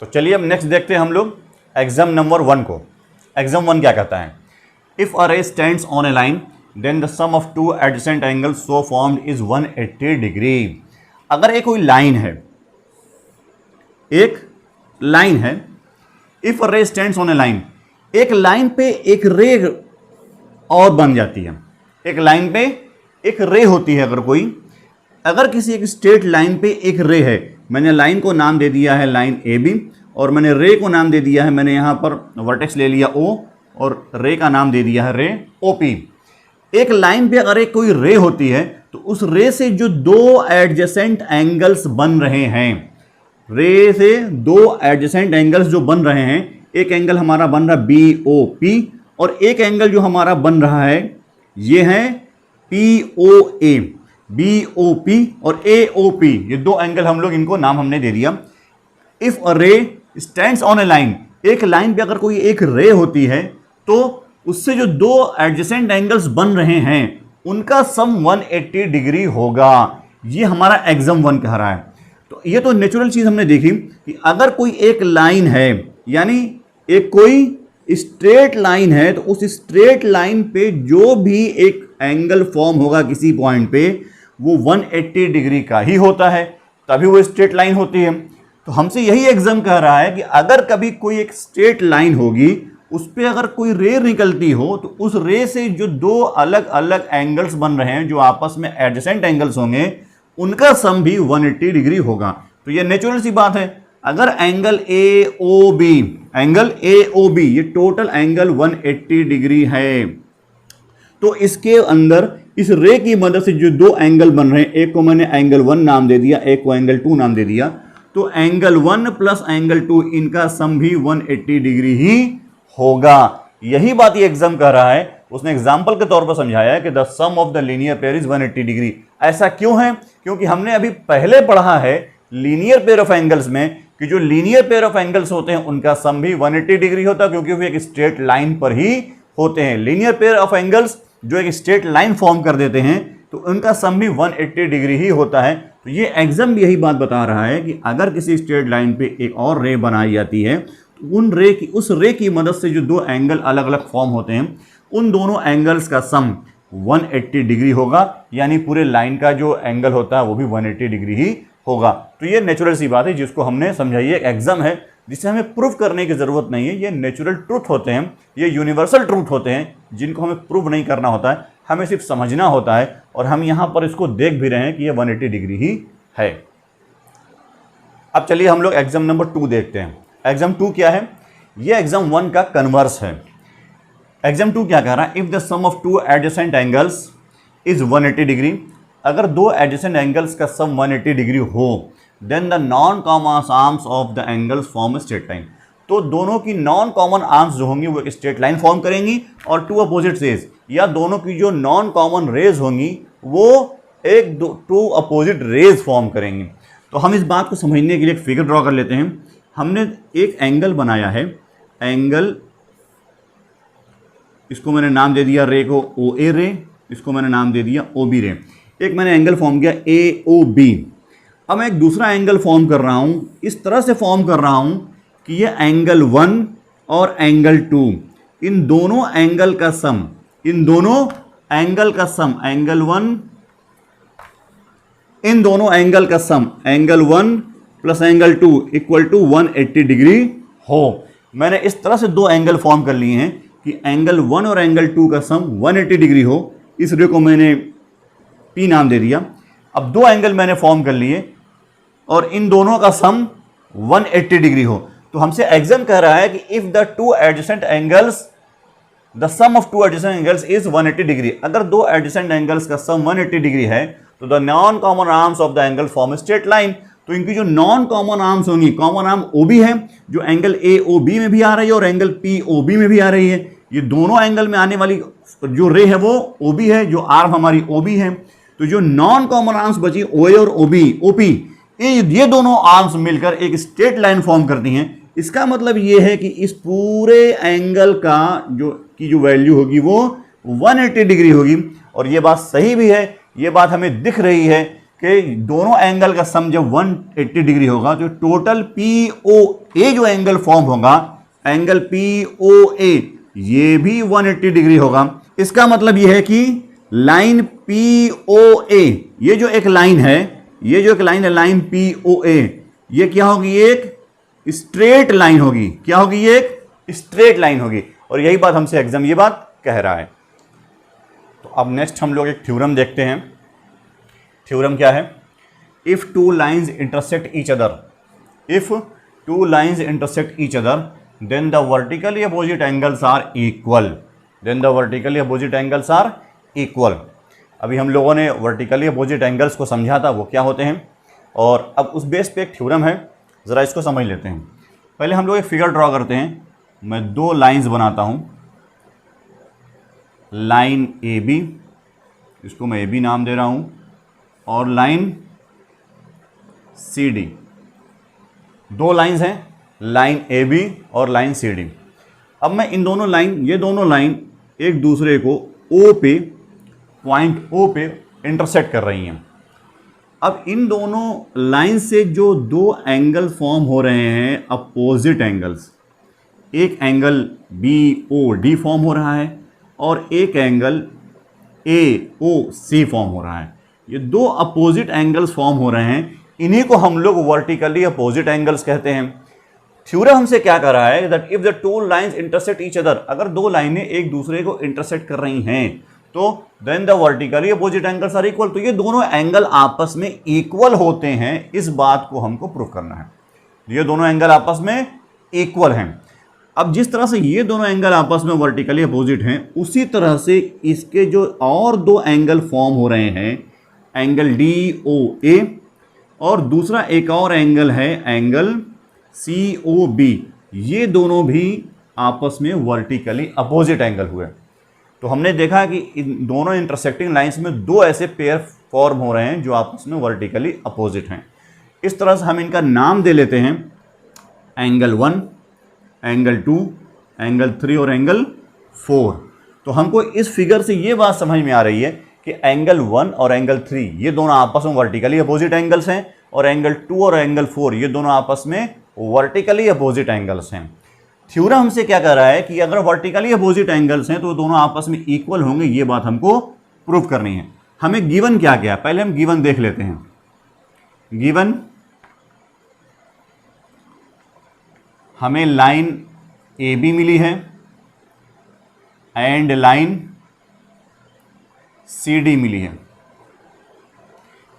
तो चलिए अब नेक्स्ट देखते हैं हम लोग एग्जाम नंबर 1 को। एग्जाम 1 क्या कहता है? If a ray stands on a line then the sum of two adjacent angles so formed is 180 degree. अगर एक कोई लाइन है, एक लाइन है, if a ray stands on a line, एक लाइन पे एक रे और बन जाती है, एक लाइन पे एक रे होती है। अगर किसी एक स्ट्रेट लाइन पे एक रे है, मैंने लाइन को नाम दे दिया है लाइन ए बी, और मैंने रे को नाम दे दिया है, मैंने यहाँ पर वर्टेक्स ले लिया ओ और रे का नाम दे दिया है रे ओ पी। एक लाइन पे अगर एक कोई रे होती है तो उस रे से जो दो एडजेसेंट एंगल्स बन रहे हैं, रे से दो एडजेसेंट एंगल्स जो बन रहे हैं, एक एंगल हमारा बन रहा है बी ओ पी और एक एंगल जो हमारा बन रहा है ये है पी ओ ए, बी ओ पी और ए ओ पी, ये दो एंगल हम लोग इनको नाम हमने दे दिया। If a ray stands on a line, एक लाइन पे अगर कोई एक रे होती है तो उससे जो दो एडजेसेंट एंगल्स बन रहे हैं उनका सम 180 डिग्री होगा। ये हमारा एग्जाम 1 कह रहा है। तो ये तो नेचुरल चीज हमने देखी कि अगर कोई एक लाइन है, यानी एक कोई स्ट्रेट लाइन है, तो उस स्ट्रेट लाइन पे जो भी एक एंगल फॉर्म होगा किसी पॉइंट पे वो 180 डिग्री का ही होता है, तभी वो स्ट्रेट लाइन होती है। तो हमसे यही एग्जाम कह रहा है कि अगर कभी कोई एक स्ट्रेट लाइन होगी, उस पर अगर कोई रे निकलती हो तो उस रे से जो दो अलग अलग एंगल्स बन रहे हैं जो आपस में एडजेसेंट एंगल्स होंगे उनका सम भी 180 डिग्री होगा। तो ये नेचुरल सी बात है। अगर angle A O B, angle A O B ये टोटल एंगल 180 डिग्री है, तो इसके अंदर इस रे की मदद से जो दो एंगल बन रहे हैं, एक को मैंने एंगल 1 नाम दे दिया, एक को एंगल 2 नाम दे दिया, तो एंगल 1 प्लस एंगल 2 इनका सम भी 180 डिग्री ही होगा। यही बात ये एग्जाम कह रहा है। उसने एग्जाम्पल के तौर पर समझाया है कि the sum of the linear pair is 180 degree. ऐसा क्यों है? क्योंकि हमने अभी पहले पढ़ा है लीनियर पेयर ऑफ एंगल्स में कि जो लीनियर पेयर ऑफ एंगल्स होते हैं उनका सम भी 180 डिग्री होता है, क्योंकि वो एक स्ट्रेट लाइन पर ही होते हैं। लीनियर पेयर ऑफ एंगल्स जो एक स्ट्रेट लाइन फॉर्म कर देते हैं तो उनका सम भी 180 डिग्री ही होता है। तो ये एग्जाम भी यही बात बता रहा है कि अगर किसी स्ट्रेट लाइन पे एक और रे बनाई जाती है तो उस रे की मदद से जो दो एंगल अलग अलग फॉर्म होते हैं उन दोनों एंगल्स का सम 180 डिग्री होगा, यानी पूरे लाइन का जो एंगल होता है वो भी 180 डिग्री ही होगा। तो ये नेचुरल सी बात है जिसको हमने समझाई है। एग्जाम है जिसे हमें प्रूव करने की जरूरत नहीं है। ये नेचुरल ट्रूथ होते हैं, ये यूनिवर्सल ट्रूथ होते हैं जिनको हमें प्रूव नहीं करना होता है, हमें सिर्फ समझना होता है। और हम यहाँ पर इसको देख भी रहे हैं कि ये 180 डिग्री ही है। अब चलिए हम लोग एग्जाम नंबर 2 देखते हैं। एग्जाम 2 क्या है? ये एग्जाम 1 का कन्वर्स है। एग्जाम 2 क्या कह रहा है? If the sum of two adjacent angles is 180 degree, अगर दो एडजेसेंट एंगल्स का सम 180 डिग्री हो then the non common arms of the angles form straight line, तो दोनों की नॉन कॉमन आर्म्स जो होंगी वो एक स्ट्रेट लाइन फॉर्म करेंगी। और टू अपोजिट रेज, या दोनों की जो नॉन कॉमन रेज होंगी वो एक टू अपोजिट रेज फॉर्म करेंगी। तो हम इस बात को समझने के लिए एक फिगर ड्रॉ कर लेते हैं। हमने एक एंगल बनाया है, एंगल, इसको मैंने नाम दे दिया रे को ओ ए रे, इसको मैंने नाम दे दिया ओ बी रे। एक मैंने एंगल फॉर्म किया ए ओ बी। अब मैं एक दूसरा एंगल फॉर्म कर रहा हूं, इस तरह से फॉर्म कर रहा हूं कि ये एंगल 1 और एंगल 2, इन दोनों एंगल का सम, इन दोनों एंगल का सम, एंगल 1, इन दोनों एंगल का sum, angle 1 plus angle 2 equal to 180 degree हो। मैंने इस तरह से दो एंगल फॉर्म कर लिए हैं कि एंगल 1 और एंगल 2 का सम 180 डिग्री हो। इस रे को मैंने पी नाम दे दिया। अब दो एंगल मैंने फॉर्म कर लिए और इन दोनों का सम 180 डिग्री हो। तो हमसे एग्जाम कह रहा है कि if the two adjacent angles, the sum of two adjacent angles is 180 degree, अगर दो एडजेसेंट एंगल्स का सम 180 डिग्री है तो the non common arms of the angle form straight line, तो इनकी जो नॉन कॉमन आर्म्स होंगी, कॉमन आर्म ओ बी है जो एंगल ए ओ बी में भी आ रही है और एंगल पी ओ बी में भी आ रही है। ये दोनों एंगल में आने वाली जो रे है वो ओ बी है, जो आर्म हमारी ओ बी है। तो जो नॉन कॉमन आर्म्स बची ओ ए और ओ बी, ओ पी, ये दोनों आर्म्स मिलकर एक स्ट्रेट लाइन फॉर्म करती हैं। इसका मतलब ये है कि इस पूरे एंगल का जो वैल्यू होगी वो 180 डिग्री होगी। और ये बात सही भी है, ये बात हमें दिख रही है कि दोनों एंगल का सम जब 180 डिग्री होगा तो टोटल POA जो एंगल फॉर्म होगा, एंगल POA ये भी 180 डिग्री होगा। इसका मतलब यह है कि लाइन POA, ये जो एक लाइन है, ये जो एक लाइन है लाइन POA, ये क्या होगी, एक स्ट्रेट लाइन होगी। क्या होगी, ये एक स्ट्रेट लाइन होगी। और यही बात हमसे एग्जाम ये बात कह रहा है। तो अब नेक्स्ट हम लोग एक थ्योरम देखते हैं। थ्योरम क्या है? If two lines intersect each other, if two lines intersect each other then the vertically opposite angles are equal, then the vertically opposite angles are equal. अभी हम लोगों ने वर्टिकली अपोजिट एंगल्स को समझा था वो क्या होते हैं, और अब उस बेस पे एक थ्योरम है, ज़रा इसको समझ लेते हैं। पहले हम लोग एक फिगर ड्रॉ करते हैं। मैं दो लाइंस बनाता हूं, लाइन AB, इसको मैं AB नाम दे रहा हूं, और लाइन CD। दो लाइंस हैं, लाइन AB और लाइन CD। अब मैं इन दोनों लाइन, ये दोनों लाइन एक दूसरे को O पे, पॉइंट O पे इंटरसेक्ट कर रही हैं। अब इन दोनों लाइन से जो दो एंगल फॉर्म हो रहे हैं अपोजिट एंगल्स, एक एंगल BOD फॉर्म हो रहा है और एक एंगल AOC फॉर्म हो रहा है। ये दो अपोजिट एंगल्स फॉर्म हो रहे हैं, इन्हीं को हम लोग वर्टिकली अपोजिट एंगल्स कहते हैं। थ्योरम हमसे क्या कर रहा है, that if the to lines intersect each other, अगर दो लाइनें एक दूसरे को इंटरसेक्ट कर रही हैं तो then the vertically opposite angles are equal, तो ये दोनों एंगल आपस में इक्वल होते हैं। इस बात को हमको प्रूव करना है, ये दोनों एंगल आपस में इक्वल हैं। अब जिस तरह से ये दोनों एंगल आपस में वर्टिकली अपोजिट हैं, उसी तरह से इसके जो और दो एंगल फॉर्म हो रहे हैं, एंगल DOA और दूसरा एक और एंगल है एंगल COB, ये दोनों भी आपस में वर्टिकली अपोजिट एंगल हुए। तो हमने देखा कि इन दोनों इंटरसेक्टिंग लाइंस में दो ऐसे पेयर फॉर्म हो रहे हैं जो आपस में वर्टिकली अपोजिट हैं। इस तरह से हम इनका नाम दे लेते हैं, एंगल 1, एंगल 2, एंगल 3 और एंगल 4। तो हमको इस फिगर से ये बात समझ में आ रही है कि एंगल 1 और एंगल 3 ये दोनों आपस में वर्टिकली अपोजिट एंगल्स हैं, और एंगल 2 और एंगल 4 ये दोनों आपस में वर्टिकली अपोजिट एंगल्स हैं। थ्योरम हमसे क्या कह रहा है कि अगर वर्टिकली अपोजिट एंगल्स हैं तो दोनों आपस में इक्वल होंगे, ये बात हमको प्रूव करनी है। हमें गिवन क्या क्या है, पहले हम गिवन देख लेते हैं। गिवन हमें लाइन AB मिली है एंड लाइन CD मिली है।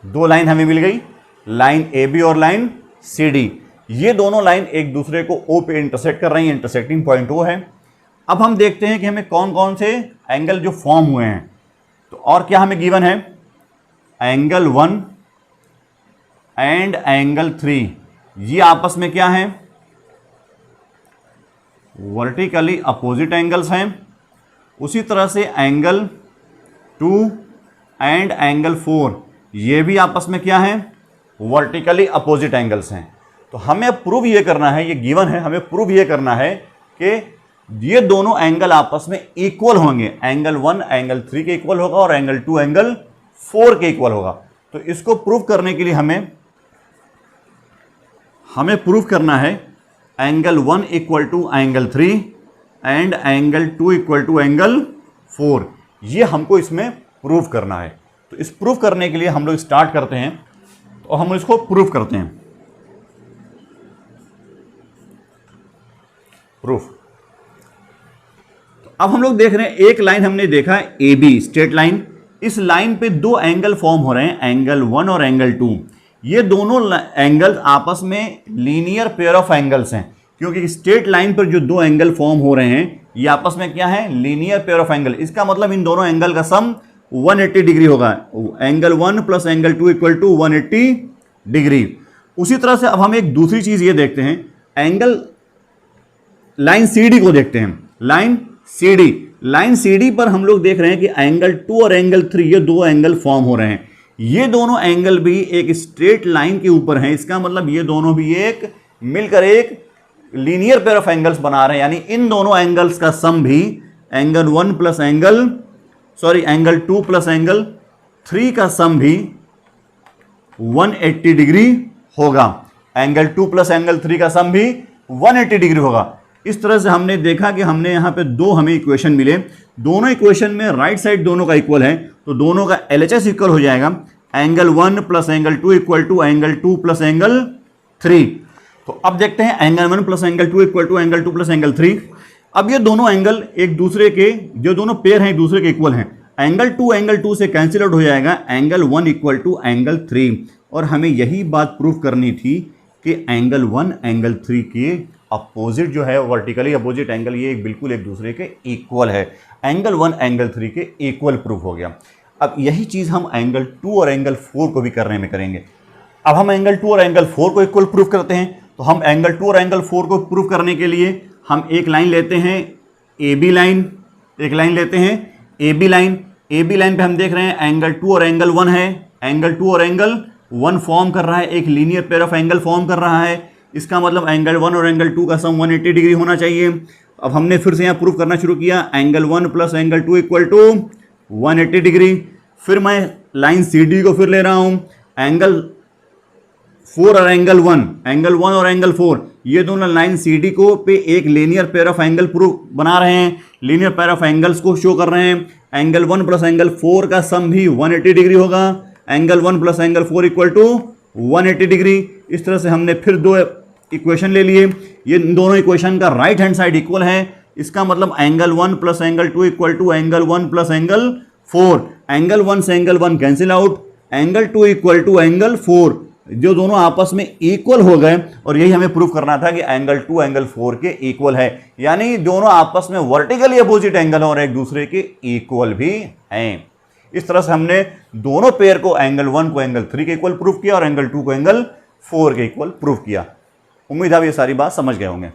दो लाइन हमें मिल गई, लाइन AB और लाइन CD। ये दोनों लाइन एक दूसरे को O पे इंटरसेक्ट कर रही हैं, इंटरसेक्टिंग पॉइंट O है। अब हम देखते हैं कि हमें कौन कौन से एंगल जो फॉर्म हुए हैं। तो और क्या हमें गिवन है, एंगल 1 एंड एंगल 3 ये आपस में क्या है, वर्टिकली अपोजिट एंगल्स हैं। उसी तरह से एंगल 2 एंड एंगल 4 ये भी आपस में क्या है, वर्टिकली अपोजिट एंगल्स हैं। तो हमें प्रूव ये करना है, ये गिवन है, हमें प्रूव ये करना है कि ये दोनों एंगल आपस में इक्वल होंगे। एंगल 1 एंगल 3 के इक्वल होगा और एंगल 2 एंगल 4 के इक्वल होगा। तो इसको प्रूव करने के लिए हमें प्रूव करना है angle 1 equal to angle 3 and angle 2 equal to angle 4, ये हमको इसमें प्रूव करना है। तो इस प्रूव करने के लिए हम लोग स्टार्ट करते हैं, तो हम इसको प्रूव करते हैं। प्रूफ। तो अब हम लोग देख रहे हैं, एक लाइन हमने देखा है AB स्ट्रेट लाइन, इस लाइन पे दो एंगल फॉर्म हो रहे हैं, एंगल 1 और एंगल 2। ये दोनों एंगल्स आपस में लीनियर पेयर ऑफ एंगल्स हैं, क्योंकि स्ट्रेट लाइन पर जो दो एंगल फॉर्म हो रहे हैं ये आपस में क्या है, लीनियर पेयर ऑफ एंगल। इसका मतलब इन दोनों एंगल का सम 180 डिग्री होगा। Angle 1 plus angle 2 equal to 180 degree. उसी तरह से अब हम एक दूसरी चीज ये देखते हैं, एंगल लाइन CD को देखते हैं। लाइन CD पर हम लोग देख रहे हैं कि एंगल 2 और एंगल 3 ये दो एंगल फॉर्म हो रहे हैं। ये दोनों एंगल भी एक स्ट्रेट लाइन के ऊपर हैं। इसका मतलब ये दोनों भी एक मिलकर एक लीनियर पेयर ऑफ एंगल्स बना रहे हैं, यानी इन दोनों एंगल्स का सम भी एंगल 2 प्लस एंगल 3 का सम भी 180 डिग्री होगा। एंगल 2 प्लस एंगल 3 का सम भी 180 डिग्री होगा। इस तरह से हमने देखा कि हमने यहाँ पे दो हमें इक्वेशन मिले, दोनों इक्वेशन में राइट साइड दोनों का इक्वल है, तो दोनों का LHS इक्वल हो जाएगा angle 1 plus angle 2 equal to angle 2 plus angle 3। तो अब देखते हैं angle 1 plus angle 2 equal to angle 2 plus angle 3। अब ये दोनों एंगल एक दूसरे के, जो दोनों पेयर हैं एक दूसरे के इक्वल हैं, एंगल 2 से कैंसिल आउट हो जाएगा एंगल 1 इक्वल टू एंगल 3। और हमें यही बात प्रूफ करनी थी कि एंगल 1 एंगल 3 के अपोजिट जो है, वर्टिकली अपोजिट एंगल, ये बिल्कुल एक दूसरे के इक्वल है। एंगल 1 एंगल 3 के इक्वल प्रूफ हो गया। अब यही चीज़ हम एंगल 2 और एंगल 4 को भी करने में करेंगे। अब हम एंगल 2 और एंगल 4 को इक्वल प्रूफ करते हैं। तो हम एंगल 2 और एंगल 4 को प्रूफ करने के लिए हम एक लाइन लेते हैं, AB लाइन, एक लाइन लेते हैं AB लाइन। AB लाइन पे हम देख रहे हैं एंगल 2 और एंगल 1 है, एंगल 2 और एंगल 1 फॉर्म कर रहा है, एक linear pair of angle form कर रहा है। इसका मतलब एंगल 1 और एंगल 2 का सम 180 डिग्री होना चाहिए। अब हमने फिर से यहाँ प्रूफ करना शुरू किया, angle 1 plus angle 2 equal to 180 degree. फिर मैं लाइन CD को फिर ले रहा हूँ, एंगल 4 और एंगल 1, एंगल 1 और एंगल 4, ये दोनों लाइन CD को पे एक linear pair of angle proof बना रहे हैं, लीनियर पेयर ऑफ एंगल्स को शो कर रहे हैं। एंगल 1 प्लस एंगल 4 का सम भी 180 डिग्री होगा। Angle 1 plus angle 4 equal to 180 degree. इस तरह से हमने फिर दो इक्वेशन ले लिए, ये दोनों इक्वेशन का राइट हैंड साइड इक्वल है। इसका मतलब angle 1 plus angle 2 equal to angle 1 plus angle 4। Angle 1 से angle 1 cancel out, angle 2 equal to angle 4, जो दोनों आपस में इक्वल हो गए। और यही हमें प्रूफ करना था कि एंगल 2 एंगल 4 के इक्वल है, यानी दोनों आपस में वर्टिकली अपोजिट एंगल और एक दूसरे के इक्वल भी हैं। इस तरह से हमने दोनों पेयर को, एंगल 1 को एंगल 3 के इक्वल प्रूफ किया और एंगल 2 को एंगल 4 के इक्वल प्रूफ किया। उम्मीद है आप ये सारी बात समझ गए होंगे।